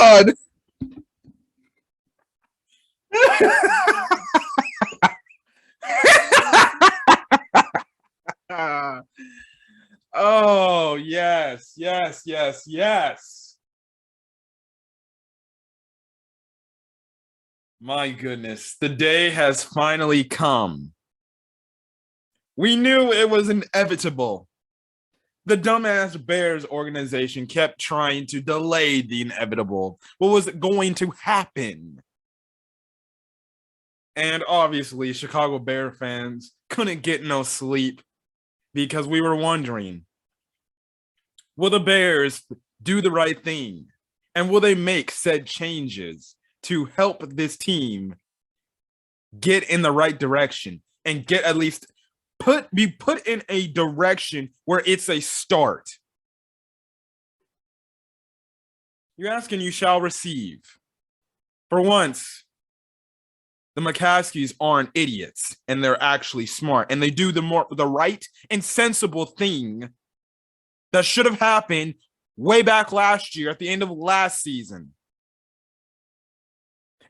God. Oh, yes, yes, yes, yes. My goodness, the day has finally come. We knew it was inevitable. The dumbass Bears organization kept trying to delay the inevitable. What was going to happen? And obviously, Chicago Bear fans couldn't get no sleep because we were wondering, will the Bears do the right thing? And will they make said changes to help this team get in the right direction and get at least be put in a direction where it's a start? You ask and you shall receive. For once, the McCaskies aren't idiots and they're actually smart and they do the right and sensible thing that should have happened way back last year at the end of last season.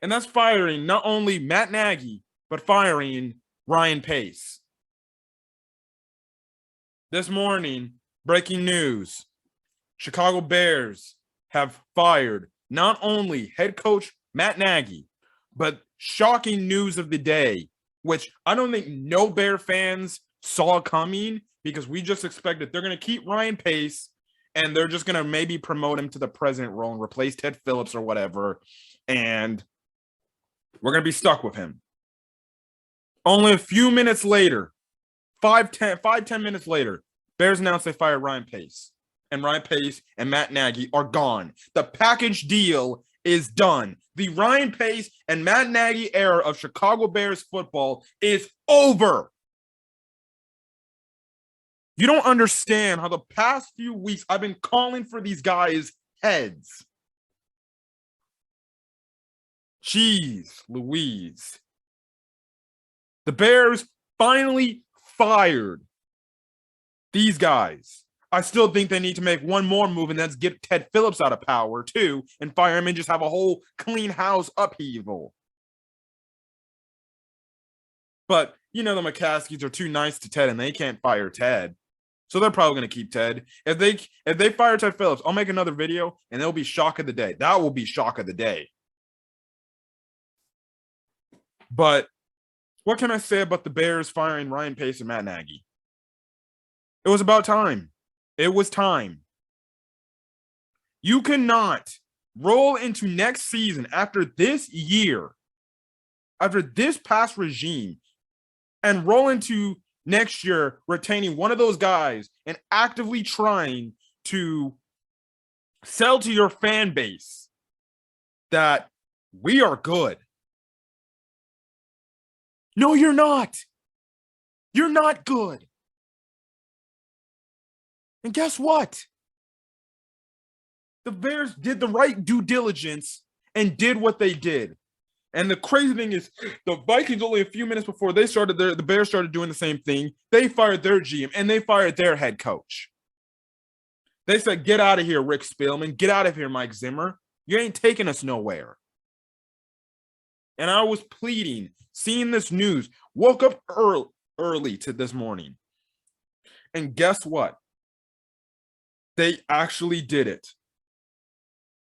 And that's firing not only Matt Nagy, but firing Ryan Pace. This morning, breaking news, Chicago Bears have fired not only head coach Matt Nagy, but shocking news of the day, which I don't think no Bear fans saw coming because we just expected they're going to keep Ryan Pace and they're just going to maybe promote him to the president role and replace Ted Phillips or whatever. And we're going to be stuck with him. Only a few minutes later, 10 minutes later, Bears announced they fired Ryan Pace. And Ryan Pace and Matt Nagy are gone. The package deal is done. The Ryan Pace and Matt Nagy era of Chicago Bears football is over. You don't understand how the past few weeks I've been calling for these guys' heads. Jeez Louise. The Bears finally fired these guys. I still think they need to make one more move, and that's get Ted Phillips out of power, too, and fire him and just have a whole clean house upheaval. But, you know, the McCaskies are too nice to Ted, and they can't fire Ted. So they're probably going to keep Ted. If they fire Ted Phillips, I'll make another video, and it'll be shock of the day. That will be shock of the day. But what can I say about the Bears firing Ryan Pace and Matt Nagy? It was about time. It was time. You cannot roll into next season after this year, after this past regime, and roll into next year retaining one of those guys and actively trying to sell to your fan base that we are good. No, you're not. You're not good. And guess what? The Bears did the right due diligence and did what they did. And the crazy thing is, the Vikings, only a few minutes before they started, the Bears started doing the same thing. They fired their GM and they fired their head coach. They said, get out of here, Rick Spielman. Get out of here, Mike Zimmer. You ain't taking us nowhere. And I was pleading, seeing this news, woke up early to this morning. And guess what? They actually did it.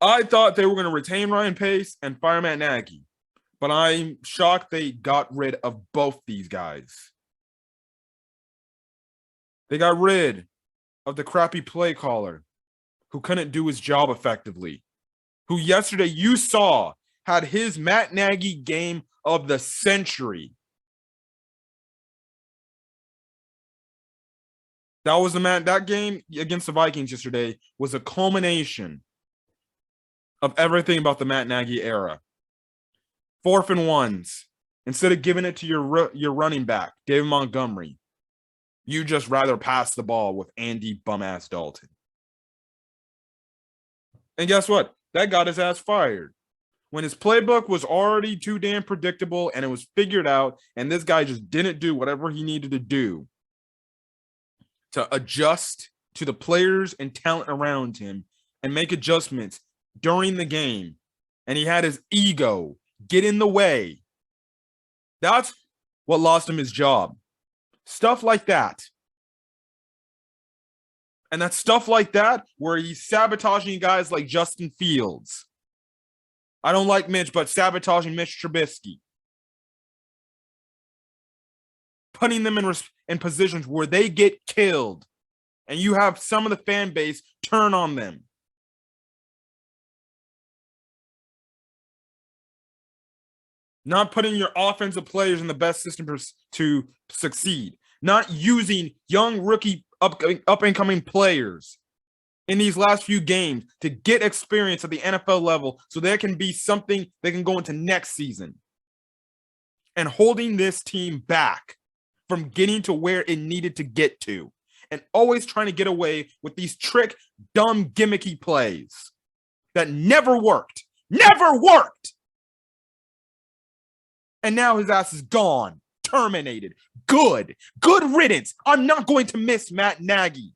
I thought they were going to retain Ryan Pace and fire Matt Nagy, but I'm shocked they got rid of both these guys. They got rid of the crappy play caller who couldn't do his job effectively, who yesterday you saw had his Matt Nagy game of the century. That was that game against the Vikings yesterday was a culmination of everything about the Matt Nagy era. 4th and 1s. Instead of giving it to your running back, David Montgomery, you just rather pass the ball with Andy bum-ass Dalton. And guess what? That got his ass fired. When his playbook was already too damn predictable and it was figured out, and this guy just didn't do whatever he needed to do to adjust to the players and talent around him and make adjustments during the game and he had his ego get in the way. That's what lost him his job. Stuff like that. And that's stuff like that where he's sabotaging guys like Justin Fields. I don't like Mitch, but sabotaging Mitch Trubisky. Putting them in positions where they get killed. And you have some of the fan base turn on them. Not putting your offensive players in the best system to succeed. Not using young rookie up-and-coming players in these last few games to get experience at the NFL level so there can be something they can go into next season. And holding this team back from getting to where it needed to get to. And always trying to get away with these trick, dumb, gimmicky plays that never worked. Never worked! And now his ass is gone. Terminated. Good. Good riddance. I'm not going to miss Matt Nagy.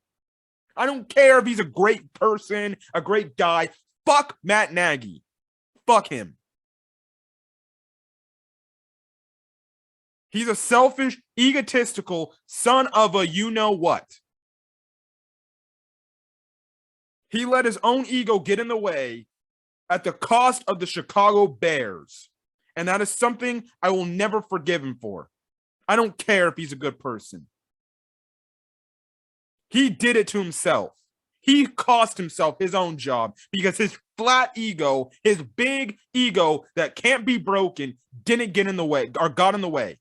I don't care if he's a great person, a great guy. Fuck Matt Nagy. Fuck him. He's a selfish, egotistical son of a you-know-what. He let his own ego get in the way at the cost of the Chicago Bears. And that is something I will never forgive him for. I don't care if he's a good person. He did it to himself. He cost himself his own job because his flat ego, his big ego that can't be broken, didn't get in the way or got in the way.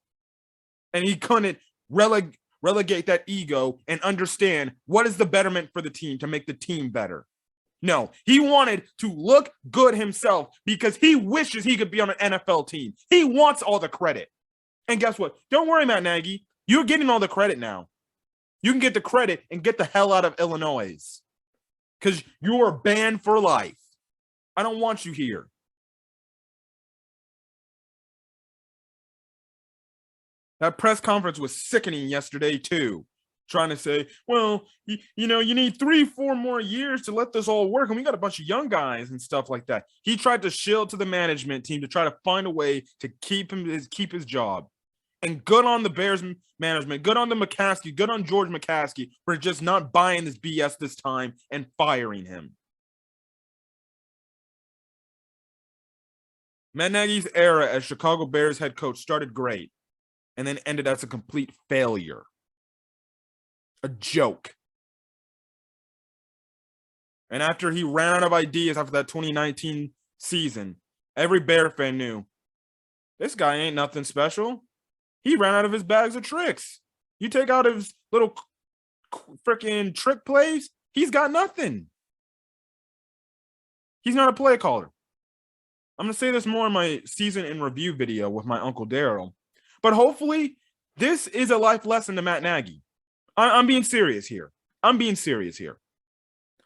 And he couldn't relegate that ego and understand what is the betterment for the team to make the team better. No, he wanted to look good himself because he wishes he could be on an NFL team. He wants all the credit. And guess what? Don't worry, Matt Nagy. You're getting all the credit now. You can get the credit and get the hell out of Illinois because you're banned for life. I don't want you here. That press conference was sickening yesterday, too. Trying to say, well, you need 3-4 more years to let this all work. And we got a bunch of young guys and stuff like that. He tried to shield to the management team to try to find a way to keep his job. And good on the Bears management, good on the McCaskey, good on George McCaskey for just not buying this BS this time and firing him. Matt Nagy's era as Chicago Bears head coach started great and then ended as a complete failure. A joke. And after he ran out of ideas after that 2019 season, every Bear fan knew this guy ain't nothing special. He ran out of his bags of tricks. You take out his little freaking trick plays, he's got nothing. He's not a play caller. I'm going to say this more in my season in review video with my Uncle Daryl. But hopefully, this is a life lesson to Matt Nagy. I'm being serious here.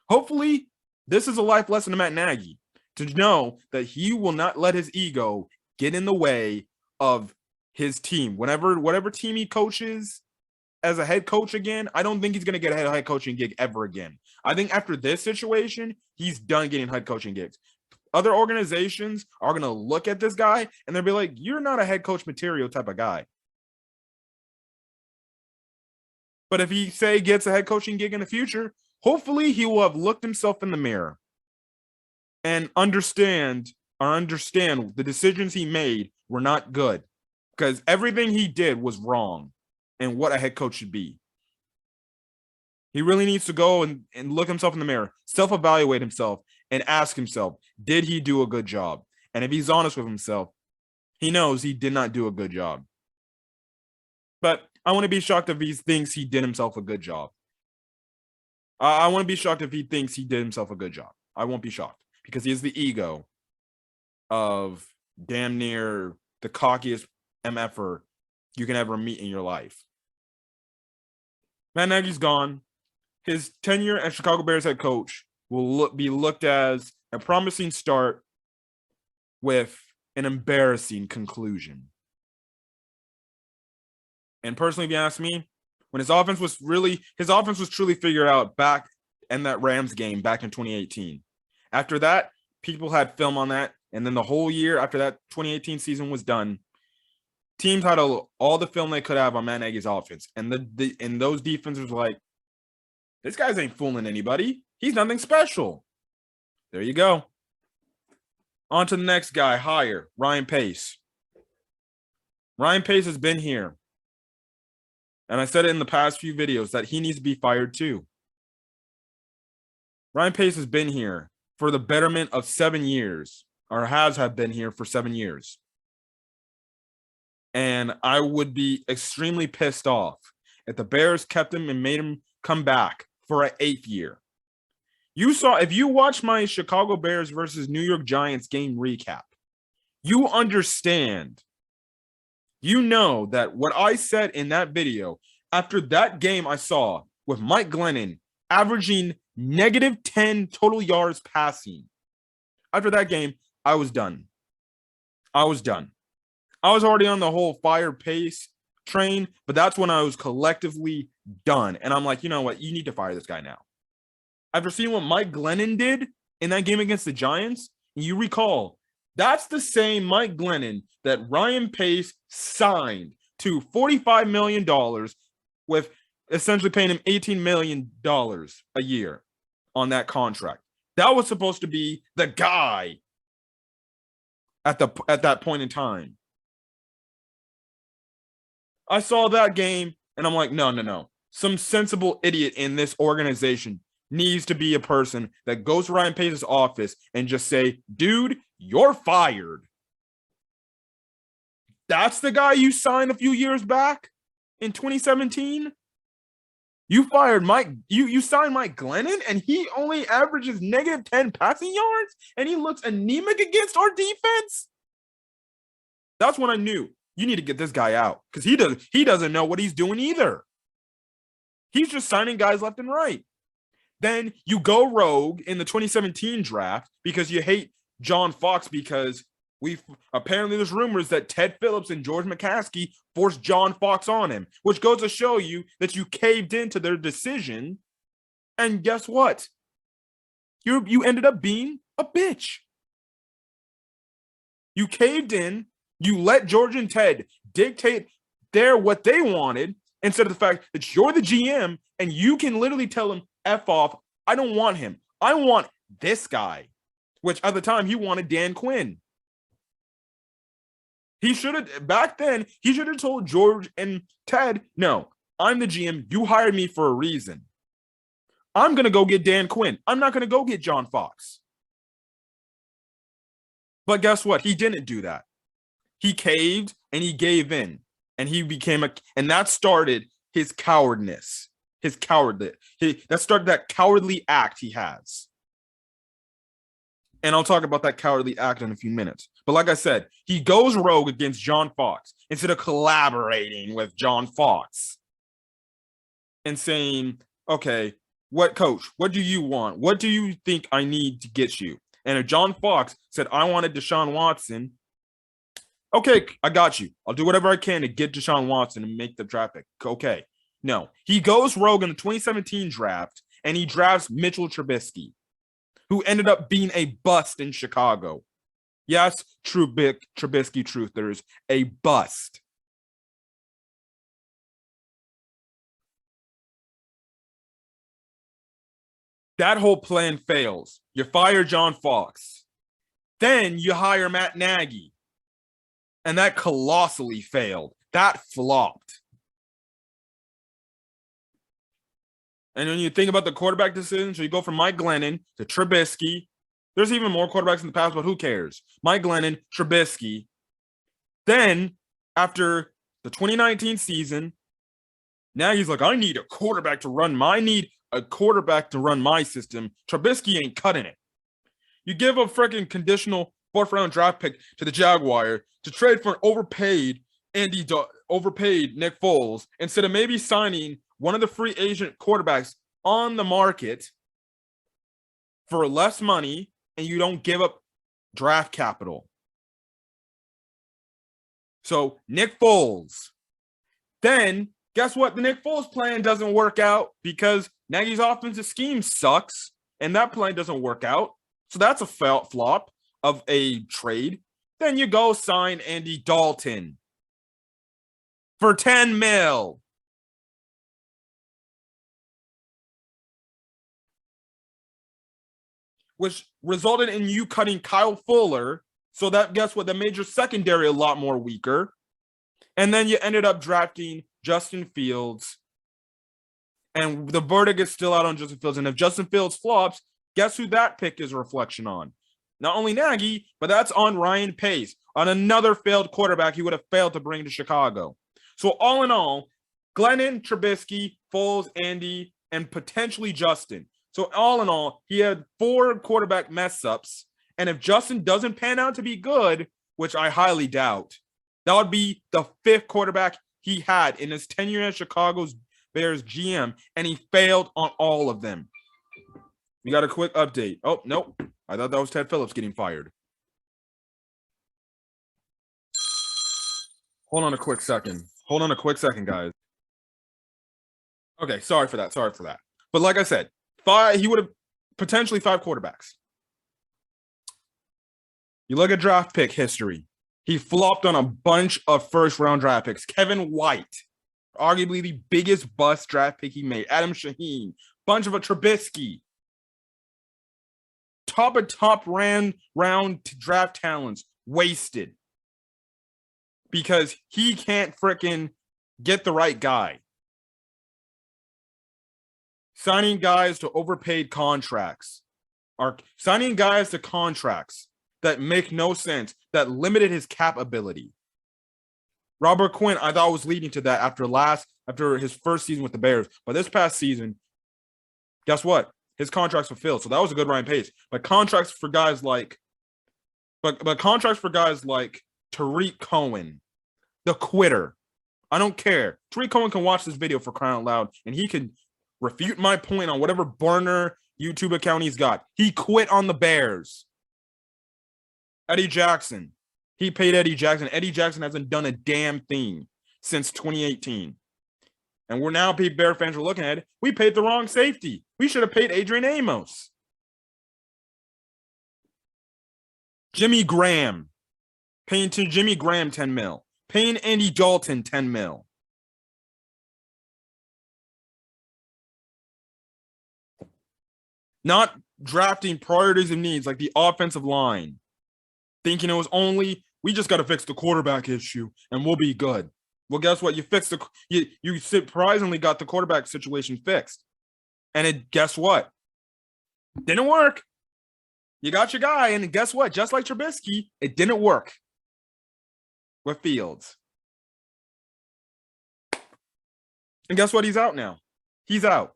Hopefully, this is a life lesson to Matt Nagy to know that he will not let his ego get in the way of his team. Whatever team he coaches as a head coach again, I don't think he's going to get a head coaching gig ever again. I think after this situation, he's done getting head coaching gigs. Other organizations are going to look at this guy and they'll be like, you're not a head coach material type of guy. But if he, say, gets a head coaching gig in the future, hopefully he will have looked himself in the mirror and understand the decisions he made were not good because everything he did was wrong and what a head coach should be. He really needs to go and look himself in the mirror, self-evaluate himself, and ask himself, did he do a good job? And if he's honest with himself, he knows he did not do a good job. But I want to be shocked if he thinks he did himself a good job. I want to be shocked if he thinks he did himself a good job. I won't be shocked because he has the ego of damn near the cockiest MFer you can ever meet in your life. Matt Nagy's gone. His tenure as Chicago Bears head coach will be looked as a promising start with an embarrassing conclusion. And personally, if you ask me, when his offense was truly figured out back in that Rams game back in 2018. After that, People had film on that. And then the whole year after that 2018 season was done, teams had all the film they could have on Matt Nagy's offense. And those defenses were like, this guy's ain't fooling anybody. He's nothing special. There you go. On to the next guy, higher, Ryan Pace. Ryan Pace has been here. And I said it in the past few videos that he needs to be fired too. Ryan Pace has been here for the betterment of 7 years, or have been here for 7 years. And I would be extremely pissed off if the Bears kept him and made him come back for an 8th year. If you watch my Chicago Bears versus New York Giants game recap, you understand. You know that what I said in that video, after that game I saw with Mike Glennon averaging -10 total yards passing, after that game, I was done. I was already on the whole fire Pace train, but that's when I was collectively done. And I'm like, you know what? You need to fire this guy now. After seeing what Mike Glennon did in that game against the Giants, you recall, that's the same Mike Glennon that Ryan Pace signed to $45 million with essentially paying him $18 million a year on that contract. That was supposed to be the guy at that point in time. I saw that game and I'm like, no. Some sensible idiot in this organization needs to be a person that goes to Ryan Pace's office and just say, dude, you're fired. That's the guy you signed a few years back in 2017. You fired Mike. You signed Mike Glennon, and he only averages -10 passing yards, and he looks anemic against our defense. That's when I knew you need to get this guy out, because he doesn't know what he's doing either. He's just signing guys left and right. Then you go rogue in the 2017 draft because you hate John Fox, because apparently there's rumors that Ted Phillips and George McCaskey forced John Fox on him, which goes to show you that you caved into their decision. And guess what? You ended up being a bitch. You caved in. You let George and Ted dictate what they wanted, instead of the fact that you're the GM and you can literally tell them, F off, I don't want him. I want this guy, which at the time he wanted Dan Quinn. Back then, he should have told George and Ted, no, I'm the GM. You hired me for a reason. I'm going to go get Dan Quinn. I'm not going to go get John Fox. But guess what? He didn't do that. He caved and he gave in. And he became and that started his cowardness. That started that cowardly act he has. And I'll talk about that cowardly act in a few minutes. But like I said, he goes rogue against John Fox instead of collaborating with John Fox and saying, okay, coach, what do you want? What do you think I need to get you? And if John Fox said, I wanted Deshaun Watson, okay, I got you. I'll do whatever I can to get Deshaun Watson and make the draft pick. Okay. No, he goes rogue in the 2017 draft and he drafts Mitchell Trubisky, who ended up being a bust in Chicago. Yes, Trubisky truthers, a bust. That whole plan fails. You fire John Fox. Then you hire Matt Nagy. And that colossally failed. That flopped. And when you think about the quarterback decisions, so you go from Mike Glennon to Trubisky. There's even more quarterbacks in the past, but who cares? Mike Glennon, Trubisky. Then, after the 2019 season, now he's like, I need a quarterback to run my system. Trubisky ain't cutting it. You give a freaking conditional 4th-round draft pick to the Jaguar to trade for an overpaid Nick Foles instead of maybe signing one of the free agent quarterbacks on the market for less money, and you don't give up draft capital. So Nick Foles. Then guess what? The Nick Foles plan doesn't work out because Nagy's offensive scheme sucks, and that plan doesn't work out. So that's a flop of a trade. Then you go sign Andy Dalton for $10 million. Which resulted in you cutting Kyle Fuller. So that, guess what? That made your secondary a lot more weaker. And then you ended up drafting Justin Fields. And the verdict is still out on Justin Fields. And if Justin Fields flops, guess who that pick is a reflection on? Not only Nagy, but that's on Ryan Pace, on another failed quarterback he would have failed to bring to Chicago. So all in all, Glennon, Trubisky, Foles, Andy, and potentially Justin. So all in all, he had 4 quarterback mess-ups. And if Justin doesn't pan out to be good, which I highly doubt, that would be the 5th quarterback he had in his tenure as Chicago's Bears GM, and he failed on all of them. We got a quick update. Oh, nope. I thought that was Ted Phillips getting fired. Hold on a quick second. Guys. Okay, sorry for that. But like I said, he would have potentially 5 quarterbacks. You look at draft pick history. He flopped on a bunch of first-round draft picks. Kevin White, arguably the biggest bust draft pick he made. Adam Shaheen, bunch of a Trubisky. Top round draft talents wasted because he can't freaking get the right guy. Signing guys to overpaid contracts, or signing guys to contracts that make no sense, that limited his cap ability. Robert Quinn, I thought, was leading to that after his first season with the Bears. But this past season, guess what? His contract's fulfilled. So that was a good Ryan Pace. But contracts for guys like Tariq Cohen, the quitter. I don't care. Tariq Cohen can watch this video for crying out loud, and he can refute my point on whatever burner YouTube account he's got. He quit on the Bears. Eddie Jackson. He paid Eddie Jackson. Eddie Jackson hasn't done a damn thing since 2018. And we're now, Bear fans are looking at it. We paid the wrong safety. We should have paid Adrian Amos. Jimmy Graham. Paying to Jimmy Graham $10 million. Paying Andy Dalton $10 million. Not drafting priorities and needs like the offensive line. Thinking it was only, we just got to fix the quarterback issue and we'll be good. Well, guess what? You surprisingly got the quarterback situation fixed. And guess what? Didn't work. You got your guy, and guess what? Just like Trubisky, it didn't work with Fields. And guess what? He's out now. He's out.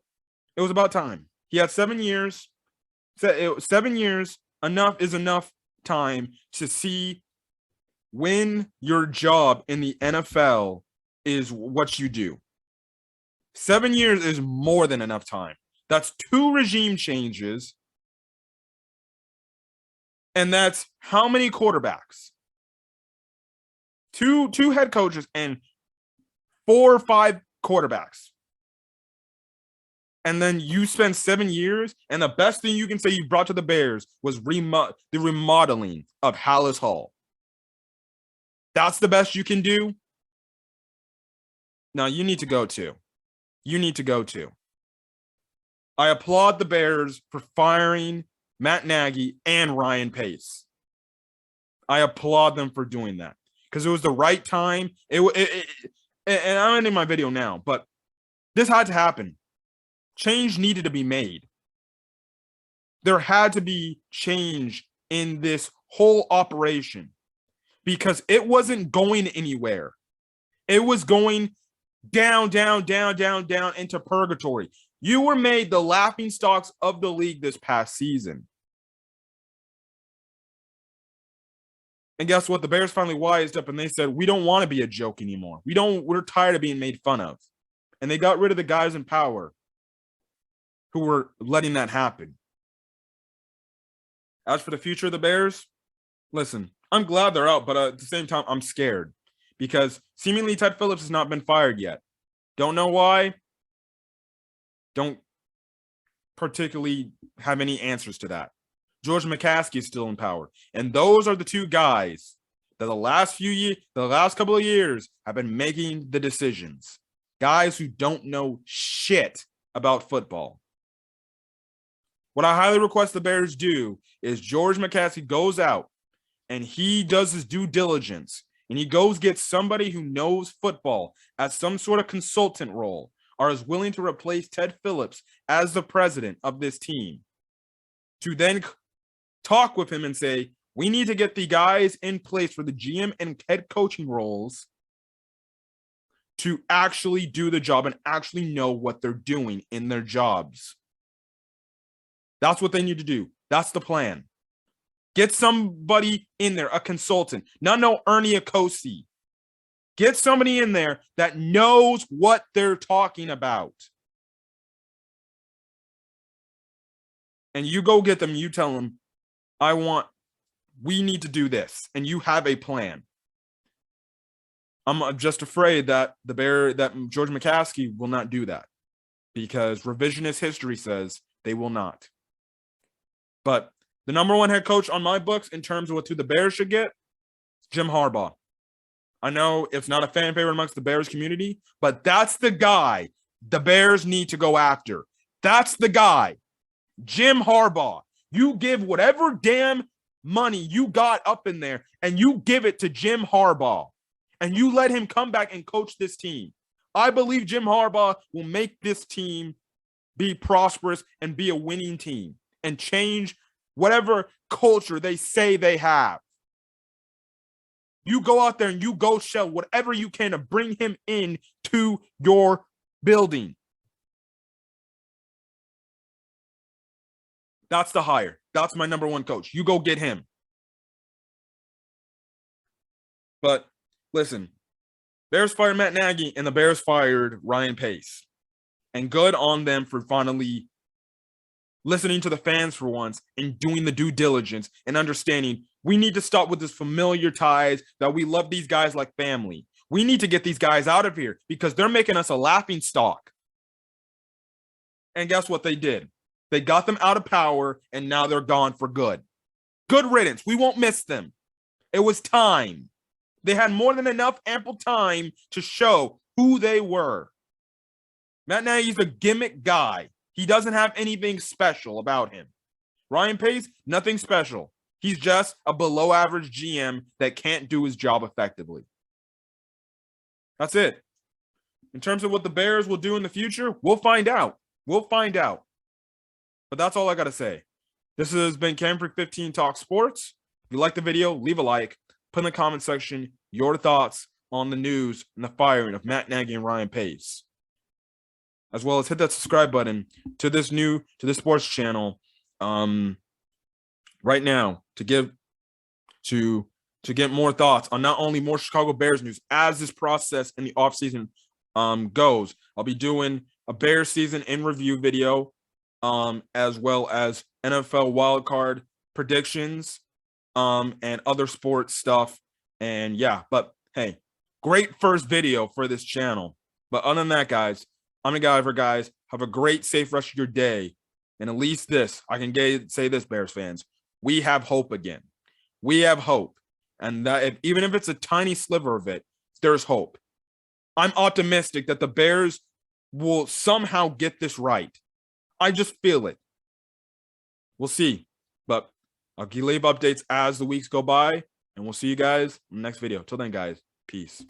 It was about time. He had 7 years. 7 years. Enough is enough time to see when your job in the NFL is what you do. 7 years is more than enough time. That's 2 regime changes. And that's how many quarterbacks? Two head coaches and 4 or 5 quarterbacks. And then you spend 7 years, and the best thing you can say you brought to the Bears was the remodeling of Hallis Hall. That's the best you can do? No, you need to go too. I applaud the Bears for firing Matt Nagy and Ryan Pace. I applaud them for doing that because it was the right time. And I'm ending my video now, but this had to happen. Change needed to be made. There had to be change in this whole operation because it wasn't going anywhere. It was going down into purgatory. You were made the laughingstocks of the league this past season. And guess what? The Bears finally wised up and they said, we don't want to be a joke anymore. We're tired of being made fun of. And they got rid of the guys in power who were letting that happen. As for the future of the Bears, listen, I'm glad they're out, but at the same time, I'm scared because seemingly Ted Phillips has not been fired yet. Don't know why. Don't particularly have any answers to that. George McCaskey is still in power. And those are the two guys that the last couple of years have been making the decisions. Guys who don't know shit about football. What I highly request the Bears do is George McCaskey goes out and he does his due diligence and he goes get somebody who knows football as some sort of consultant role or is willing to replace Ted Phillips as the president of this team, to then talk with him and say, we need to get the guys in place for the GM and head coaching roles to actually do the job and actually know what they're doing in their jobs. That's what they need to do. That's the plan. Get somebody in there, a consultant, not no Ernie Accosi. Get somebody in there that knows what they're talking about. And you go get them, you tell them, we need to do this, and you have a plan. I'm just afraid that George McCaskey will not do that because revisionist history says they will not. But the number one head coach on my books in terms of who the Bears should get, Jim Harbaugh. I know it's not a fan favorite amongst the Bears community, but that's the guy the Bears need to go after. That's the guy, Jim Harbaugh. You give whatever damn money you got up in there and you give it to Jim Harbaugh and you let him come back and coach this team. I believe Jim Harbaugh will make this team be prosperous and be a winning team and change whatever culture they say they have. You go out there and you go shell whatever you can to bring him in to your building. That's the hire. That's my number one coach. You go get him. But listen, Bears fired Matt Nagy and the Bears fired Ryan Pace. And good on them for finally listening to the fans for once and doing the due diligence and understanding we need to stop with this familiar ties that we love these guys like family. We need to get these guys out of here because they're making us a laughing stock. And guess what they did? They got them out of power, and now they're gone for good. Good riddance. We won't miss them. It was time. They had more than enough ample time to show who they were. Matt Nagy's a gimmick guy. He doesn't have anything special about him. Ryan Pace, nothing special. He's just a below-average GM that can't do his job effectively. That's it. In terms of what the Bears will do in the future, we'll find out. We'll find out. But that's all I got to say. This has been Cam for 15 Talk Sports. If you like the video, leave a like. Put in the comment section your thoughts on the news and the firing of Matt Nagy and Ryan Pace. As well as hit that subscribe button to this sports channel right now to get more thoughts on not only more Chicago Bears news as this process in the offseason goes. I'll be doing a Bears season in review video, as well as NFL wildcard predictions, and other sports stuff. And yeah, but hey, great first video for this channel. But other than that, guys, I'm the guy for guys. Have a great, safe rest of your day. And at least this, I can say this, Bears fans, we have hope again. We have hope. And that even if it's a tiny sliver of it, there's hope. I'm optimistic that the Bears will somehow get this right. I just feel it. We'll see. But I'll leave updates as the weeks go by. And we'll see you guys in the next video. Till then, guys, peace.